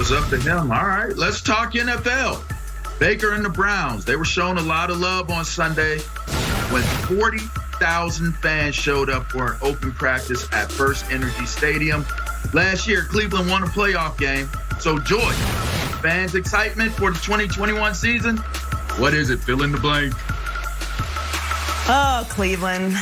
It's up to him. All right, let's talk NFL. Baker and the Browns, they were showing a lot of love on Sunday when 40,000 fans showed up for an open practice at First Energy Stadium. Last year, Cleveland won a playoff game. So, Joy, fans' excitement for the 2021 season? What is it? Fill in the blank. Oh, Cleveland.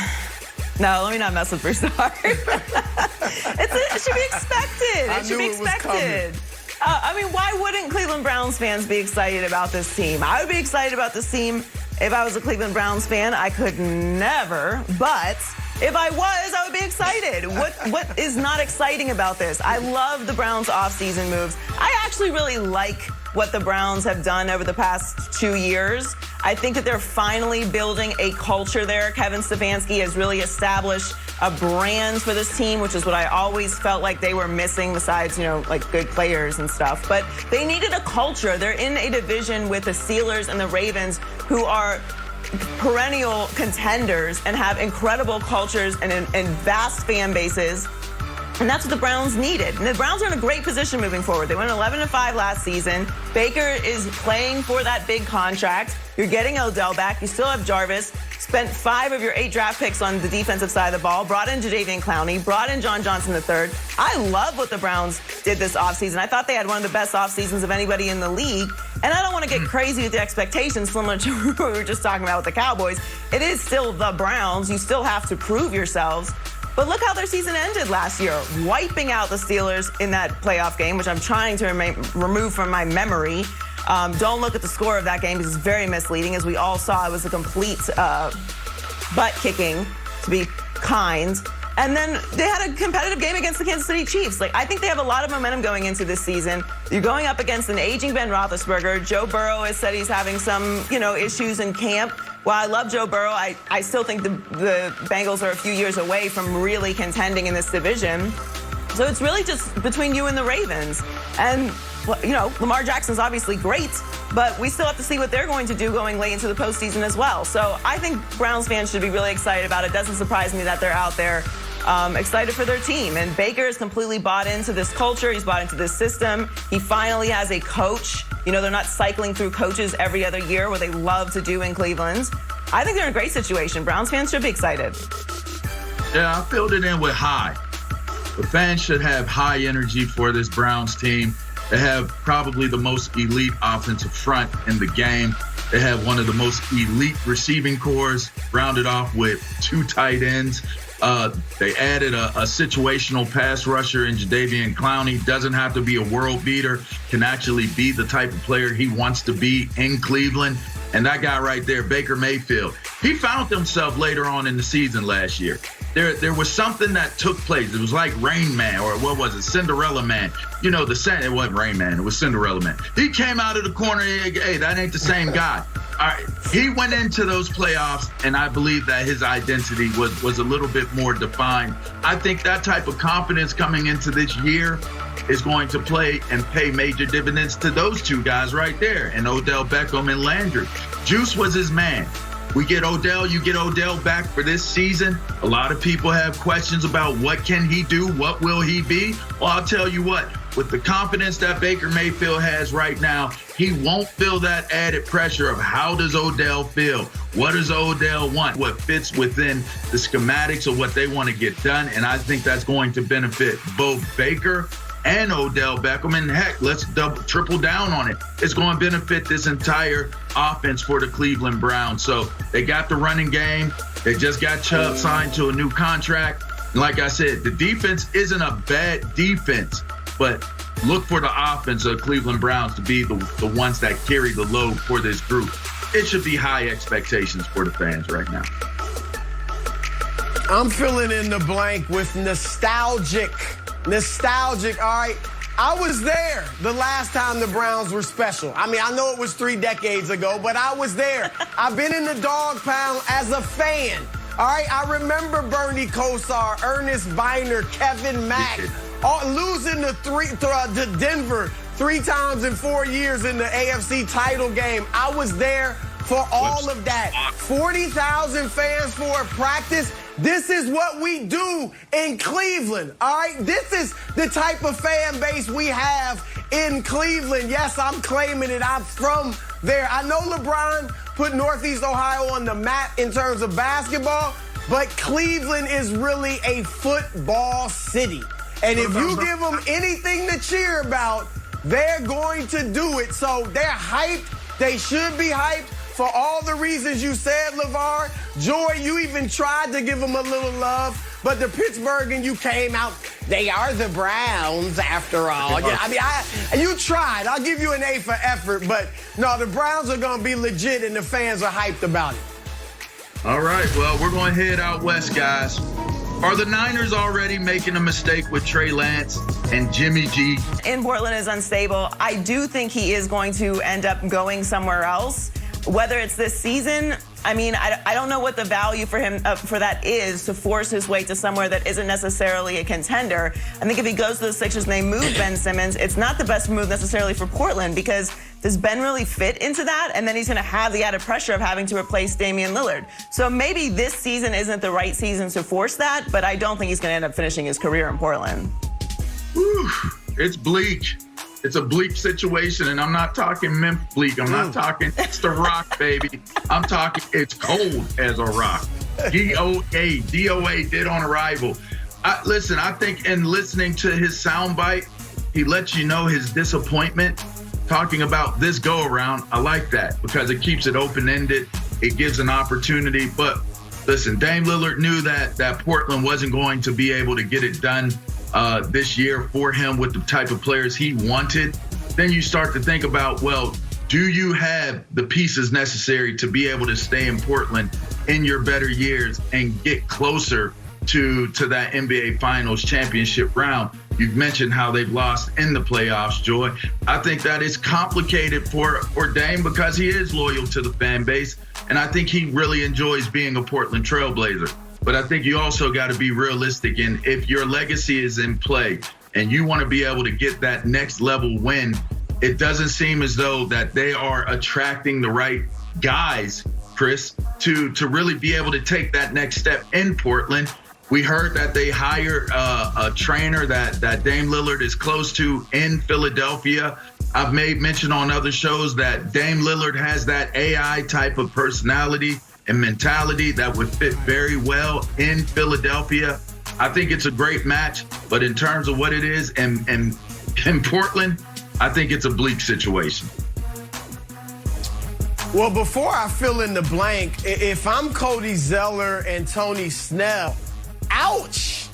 No, let me not mess with Broussard. It should be expected. It should be expected. I mean, why wouldn't Cleveland Browns fans be excited about this team? I would be excited about this team if I was a Cleveland Browns fan. I could never, but if I was, I would be excited. What is not exciting about this? I love the Browns' offseason moves. I actually really like what the Browns have done over the past 2 years. I think that they're finally building a culture there. Kevin Stefanski has really established a brand for this team, which is what I always felt like they were missing besides, like good players and stuff. But they needed a culture. They're in a division with the Steelers and the Ravens, who are perennial contenders and have incredible cultures and vast fan bases. And that's what the Browns needed. And the Browns are in a great position moving forward. They went 11-5 last season. Baker is playing for that big contract. You're getting Odell back. You still have Jarvis. Spent 5 of your 8 draft picks on the defensive side of the ball. Brought in Jadeveon Clowney. Brought in John Johnson III. I love what the Browns did this offseason. I thought they had one of the best offseasons of anybody in the league. And I don't want to get crazy with the expectations, similar to what we were just talking about with the Cowboys. It is still the Browns. You still have to prove yourselves. But look how their season ended last year, wiping out the Steelers in that playoff game, which I'm trying to remove from my memory. Don't look at the score of that game because it's very misleading. As we all saw, it was a complete butt kicking, to be kind. And then they had a competitive game against the Kansas City Chiefs. I think they have a lot of momentum going into this season. You're going up against an aging Ben Roethlisberger. Joe Burrow has said he's having some, issues in camp. While I love Joe Burrow, I still think the Bengals are a few years away from really contending in this division. So it's really just between you and the Ravens. And, Lamar Jackson's obviously great, but we still have to see what they're going to do going late into the postseason as well. So I think Browns fans should be really excited about it. Doesn't surprise me that they're out there excited for their team. And Baker is completely bought into this culture. He's bought into this system. He finally has a coach. They're not cycling through coaches every other year, where they love to do in Cleveland. I think they're in a great situation. Browns fans should be excited. Yeah, I filled it in with high. The fans should have high energy for this Browns team. They have probably the most elite offensive front in the game. They have one of the most elite receiving corps, rounded off with 2 tight ends. They added a situational pass rusher in Jadeveon Clowney. Doesn't have to be a world beater, can actually be the type of player he wants to be in Cleveland. And that guy right there, Baker Mayfield, he found himself later on in the season last year. There was something that took place. It was like Rain Man, or what was it, Cinderella Man. It wasn't Rain Man, it was Cinderella Man. He came out of the corner, hey, that ain't the same guy. All right, he went into those playoffs, and I believe that his identity was a little bit more defined. I think that type of confidence coming into this year is going to play and pay major dividends to those 2 guys right there, and Odell Beckham and Landry. Juice was his man. We get Odell, you get Odell back for this season. A lot of people have questions about what can he do, what will he be? Well, I'll tell you what, with the confidence that Baker Mayfield has right now, he won't feel that added pressure of how does Odell feel? What does Odell want? What fits within the schematics of what they want to get done? And I think that's going to benefit both Baker and Odell Beckham. And heck, let's triple down on it. It's going to benefit this entire offense for the Cleveland Browns. So they got the running game. They just got Chubb signed to a new contract. And like I said, the defense isn't a bad defense, but look for the offense of Cleveland Browns to be the ones that carry the load for this group. It should be high expectations for the fans right now. I'm filling in the blank with nostalgic. Nostalgic, all right? I was there the last time the Browns were special. I mean, I know it was 3 decades ago, but I was there. I've been in the dog pound as a fan. All right, I remember Bernie Kosar, Ernest Biner, Kevin Mack, losing to Denver 3 times in 4 years in the AFC title game. I was there for all of that. 40,000 fans for a practice. This is what we do in Cleveland, all right? This is the type of fan base we have in Cleveland. Yes, I'm claiming it. I'm from there. I know LeBron put Northeast Ohio on the map in terms of basketball, but Cleveland is really a football city. And if you give them anything to cheer about, they're going to do it. So they're hyped. They should be hyped for all the reasons you said, LeVar. Joy, you even tried to give them a little love, but the Pittsburgh and you came out, they are the Browns after all. Yeah, I mean, you tried. I'll give you an A for effort, but no, the Browns are going to be legit and the fans are hyped about it. All right, well, we're going to head out west, guys. Are the Niners already making a mistake with Trey Lance and Jimmy G? In Portland is unstable. I do think he is going to end up going somewhere else. Whether it's this season, I mean, I don't know what the value for him for that is to force his way to somewhere that isn't necessarily a contender. I think if he goes to the Sixers and they move Ben Simmons, it's not the best move necessarily for Portland because does Ben really fit into that? And then he's going to have the added pressure of having to replace Damian Lillard. So maybe this season isn't the right season to force that, but I don't think he's going to end up finishing his career in Portland. Whew, it's bleak. It's a bleak situation, and I'm not talking Memphis bleak. I'm not talking it's the rock, baby. I'm talking it's cold as a rock. DOA, dead on arrival. Listen, I think in listening to his soundbite, he lets you know his disappointment. Talking about this go-around, I like that because it keeps it open-ended. It gives an opportunity. But listen, Dame Lillard knew that Portland wasn't going to be able to get it done this year for him with the type of players he wanted. Then you start to think about, well, do you have the pieces necessary to be able to stay in Portland in your better years and get closer to that NBA Finals championship round? You've mentioned how they've lost in the playoffs, Joy. I think that is complicated for Dame because he is loyal to the fan base, and I think he really enjoys being a Portland Trailblazer. But I think you also got to be realistic, and if your legacy is in play and you want to be able to get that next level win, it doesn't seem as though that they are attracting the right guys, Chris, to really be able to take that next step in Portland. We heard that they hired a trainer that Dame Lillard is close to in Philadelphia. I've made mention on other shows that Dame Lillard has that AI type of personality and mentality that would fit very well in Philadelphia. I think it's a great match, but in terms of what it is and in Portland, I think it's a bleak situation. Well, before I fill in the blank, if I'm Cody Zeller and Tony Snell, ouch.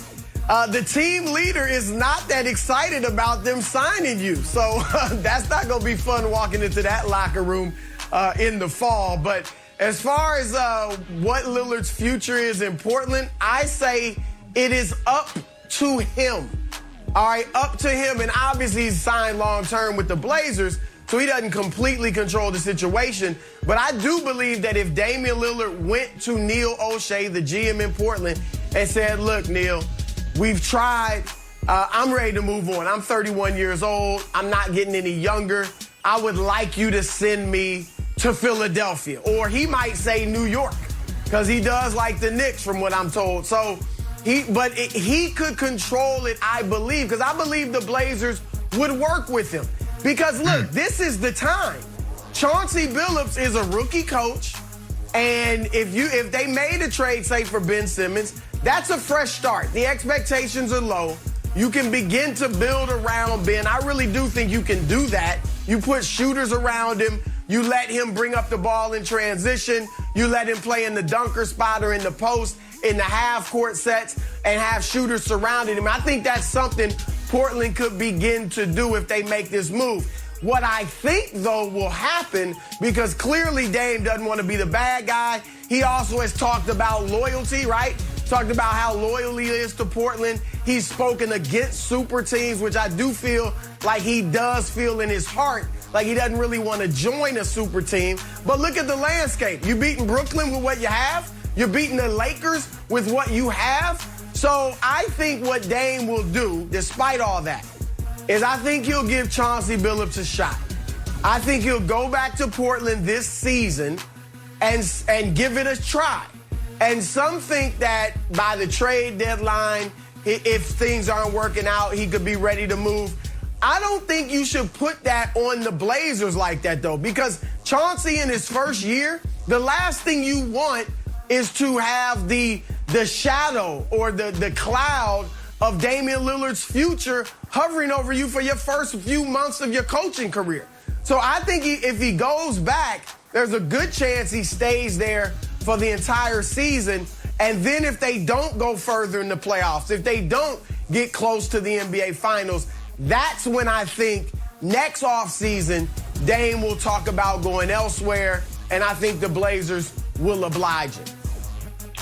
The team leader is not that excited about them signing you. So that's not going to be fun walking into that locker room in the fall. But as far as what Lillard's future is in Portland, I say it is up to him. All right, up to him. And obviously he's signed long-term with the Blazers, so he doesn't completely control the situation. But I do believe that if Damian Lillard went to Neil O'Shea, the GM in Portland, and said, look, Neil, we've tried. I'm ready to move on. I'm 31 years old. I'm not getting any younger. I would like you to send me to Philadelphia. Or he might say New York, because he does like the Knicks from what I'm told. So he could control it, I believe, because I believe the Blazers would work with him. Because, look, this is the time. Chauncey Billups is a rookie coach, and if they made a trade, say, for Ben Simmons, that's a fresh start. The expectations are low. You can begin to build around Ben. I really do think you can do that. You put shooters around him. You let him bring up the ball in transition. You let him play in the dunker spot or in the post, in the half-court sets, and have shooters surrounding him. I think that's something Portland could begin to do if they make this move. What I think, though, will happen, because clearly Dame doesn't want to be the bad guy. He also has talked about loyalty, right? Talked about how loyal he is to Portland. He's spoken against super teams, which I do feel like he does feel in his heart, like he doesn't really want to join a super team. But look at the landscape. You're beating Brooklyn with what you have. You're beating the Lakers with what you have. So I think what Dame will do, despite all that, is I think he'll give Chauncey Billups a shot. I think he'll go back to Portland this season and give it a try. And some think that by the trade deadline, if things aren't working out, he could be ready to move. I don't think you should put that on the Blazers like that, though, because Chauncey in his first year, the last thing you want is to have the shadow or the cloud of Damian Lillard's future hovering over you for your first few months of your coaching career. So I think if he goes back, there's a good chance he stays there for the entire season. And then if they don't go further in the playoffs, if they don't get close to the NBA Finals, that's when I think next offseason, Dame will talk about going elsewhere, and I think the Blazers will oblige him.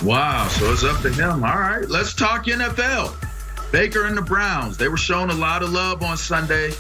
Wow, so it's up to him. All right, let's talk NFL. Baker and the Browns, they were showing a lot of love on Sunday.